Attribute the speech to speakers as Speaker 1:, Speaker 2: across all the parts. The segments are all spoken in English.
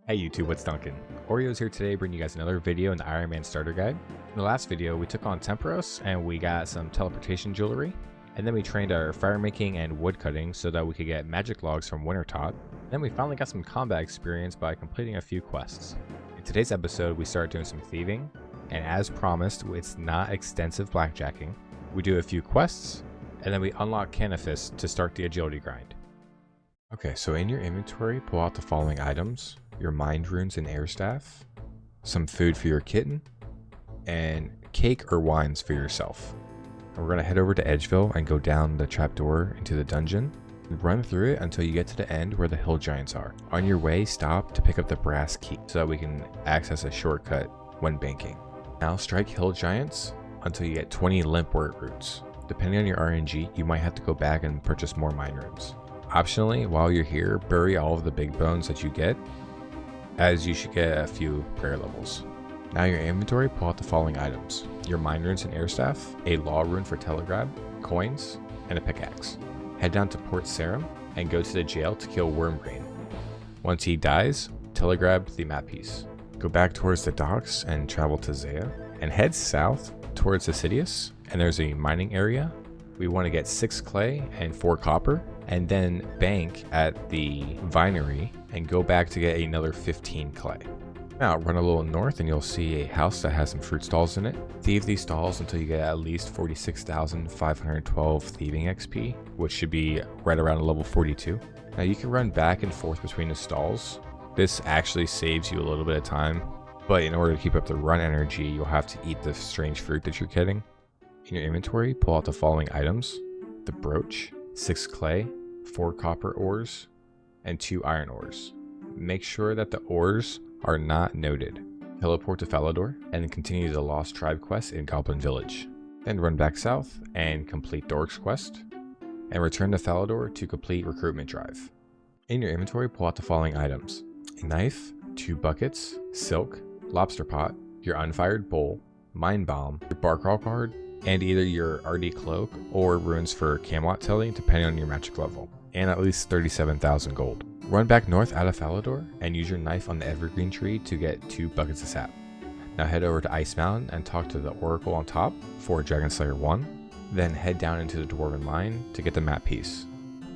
Speaker 1: Hey YouTube, what's Duncan? Oreo's here today bringing you guys another video in the Ironman starter guide. In the last video, we took on Temperos and we got some teleportation jewelry. And then we trained our fire making and wood cutting so that we could get magic logs from Wintertot. Then we finally got some combat experience by completing a few quests. In today's episode, we start doing some thieving. And as promised, it's not extensive blackjacking. We do a few quests, and then we unlock Canifis to start the agility grind. Okay, so in your inventory, pull out the following items: your mind runes and air staff, some food for your kitten, and cake or wines for yourself. And we're going to head over to Edgeville and go down the trapdoor into the dungeon and run through it until you get to the end where the hill giants are. On your way, stop to pick up the brass key so that we can access a shortcut when banking. Now strike hill giants until you get 20 limp wort roots. Depending on your RNG, you might have to go back and purchase more mind runes. Optionally, while you're here, bury all of the big bones that you get, as you should get a few prayer levels. Now your inventory, pull out the following items: your mind runes and air staff, a law rune for telegrab, coins, and a pickaxe. Head down to Port Sarum and go to the jail to kill Wormgrain. Once he dies, telegrab the map piece. Go back towards the docks and travel to Zaya, and head south towards Assidius, and there's a mining area. We want to get 6 clay and 4 copper, and then bank at the vinery and go back to get another 15 clay. Now run a little north and you'll see a house that has some fruit stalls in it. Thieve these stalls until you get at least 46,512 thieving XP, which should be right around level 42. Now you can run back and forth between the stalls. This actually saves you a little bit of time, but in order to keep up the run energy, you'll have to eat the strange fruit that you're getting. In your inventory, pull out the following items: the brooch, 6 clay, 4 copper ores, and 2 iron ores. Make sure that the ores are not noted. Teleport to Falador and continue the Lost Tribe quest in Goblin Village. Then run back south and complete Dork's quest, and return to Falador to complete Recruitment Drive. In your inventory, pull out the following items: a knife, 2 buckets, silk, lobster pot, your unfired bowl, mind bomb, your barcrawl card, and either your RD cloak or runes for Camelot Telly depending on your magic level, and at least 37,000 gold. Run back north out of Falador and use your knife on the evergreen tree to get 2 buckets of sap. Now head over to Ice Mountain and talk to the Oracle on top for Dragon Slayer 1, then head down into the Dwarven Mine to get the map piece.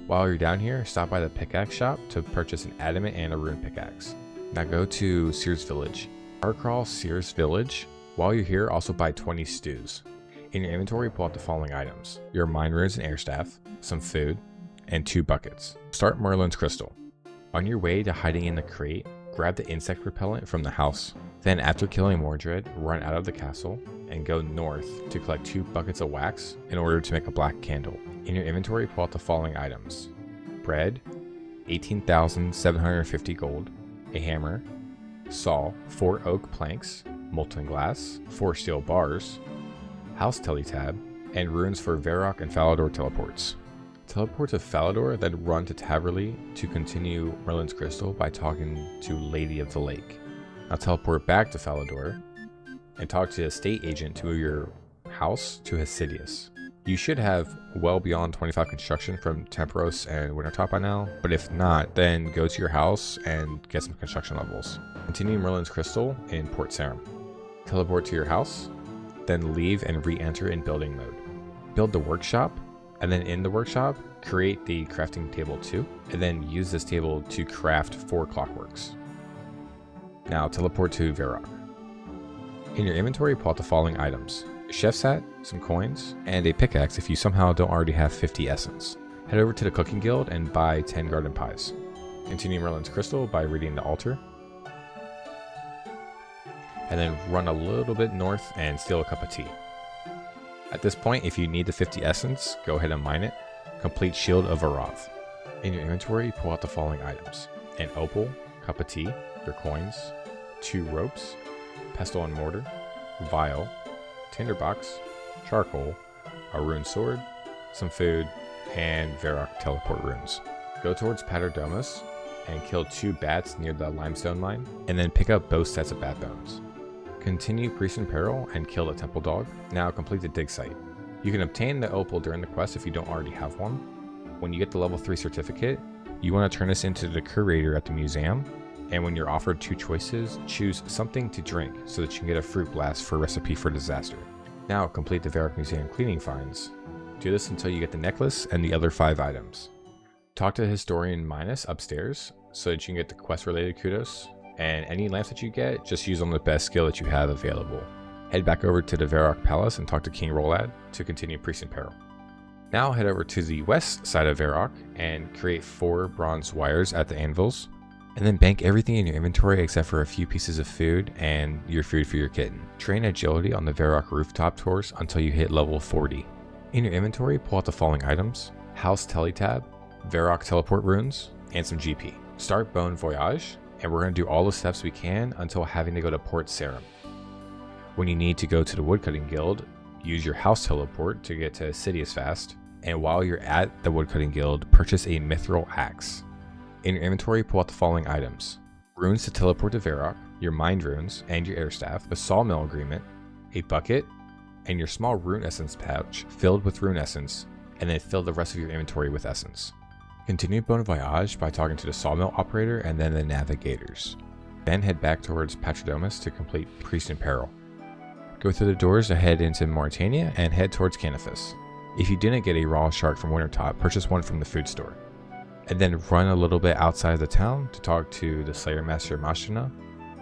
Speaker 1: While you're down here, stop by the pickaxe shop to purchase an adamant and a rune pickaxe. Now go to Sears Village. Crawl Sears Village. While you're here, also buy 20 stews. In your inventory, pull out the following items: your mind runes and air staff, some food, and 2 buckets. Start Merlin's Crystal. On your way to hiding in the crate, grab the insect repellent from the house. Then after killing Mordred, run out of the castle and go north to collect 2 buckets of wax in order to make a black candle. In your inventory, pull out the following items: bread, 18,750 gold, a hammer, saw, 4 oak planks, molten glass, 4 steel bars, house teletab, and runes for Varrock and Falador teleports. Teleport to Falador, then run to Taverley to continue Merlin's Crystal by talking to Lady of the Lake. Now teleport back to Falador and talk to the estate agent to your house to Assidius. You should have well beyond 25 construction from Temperos and Wintertot by now, but if not, then go to your house and get some construction levels. Continue Merlin's Crystal in Port Sarum. Teleport to your house, then leave and re-enter in building mode. Build the workshop, and then in the workshop, create the crafting table 2, and then use this table to craft 4 clockworks. Now teleport to Varrock. In your inventory, pull out the following items: a chef's hat, some coins, and a pickaxe if you somehow don't already have 50 essence. Head over to the cooking guild and buy 10 garden pies. Continue Merlin's Crystal by reading the altar, and then run a little bit north and steal a cup of tea. At this point, if you need the 50 essence, go ahead and mine it. Complete Shield of Arath. In your inventory, pull out the following items: an opal, cup of tea, your coins, 2 ropes, pestle and mortar, vial, tinderbox, charcoal, a rune sword, some food, and Varrock teleport runes. Go towards Paterdomus and kill 2 bats near the limestone mine, and then pick up both sets of bat bones. Continue Priest in Peril and kill the temple dog. Now complete the dig site. You can obtain the opal during the quest if you don't already have one. When you get the level 3 certificate, you want to turn this into the curator at the museum and when you're offered two choices, choose something to drink so that you can get a fruit blast for a recipe for disaster. Now complete the Varrock Museum cleaning finds. Do this until you get the necklace and the other 5 items. Talk to Historian Minus upstairs so that you can get the quest related kudos, and any lamps that you get, just use on the best skill that you have available. Head back over to the Varrock Palace and talk to King Rolad to continue Priest in Peril. Now head over to the west side of Varrock and create 4 bronze wires at the anvils, and then bank everything in your inventory except for a few pieces of food and your food for your kitten. Train agility on the Varrock rooftop tours until you hit level 40. In your inventory, pull out the following items: House Teletab, Varrock Teleport Runes, and some GP. Start Bon Voyage, and we're going to do all the steps we can until having to go to Port Sarum. When you need to go to the Woodcutting Guild, use your House Teleport to get to Sidious fast, and while you're at the Woodcutting Guild, purchase a Mithril Axe. In your inventory, pull out the following items: runes to teleport to Varrock, your mind runes and your air staff, a sawmill agreement, a bucket, and your small rune essence pouch filled with rune essence, and then fill the rest of your inventory with essence. Continue Bon Voyage by talking to the sawmill operator and then the navigators. Then head back towards Patrodomus to complete Priest in Peril. Go through the doors to head into Mauritania and head towards Canifis. If you didn't get a raw shark from Wintertop, purchase one from the food store. And then run a little bit outside of the town to talk to the Slayer Master Mashina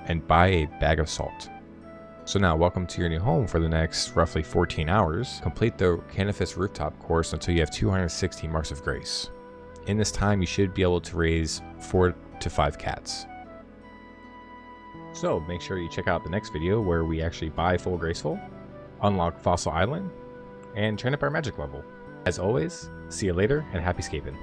Speaker 1: and buy a bag of salt. So now welcome to your new home for the next roughly 14 hours. Complete the Canifis rooftop course until you have 260 marks of grace. In this time you should be able to raise 4 to 5 cats. So make sure you check out the next video where we actually buy full Graceful, unlock Fossil Island, and train up our magic level. As always, see you later and happy scaping.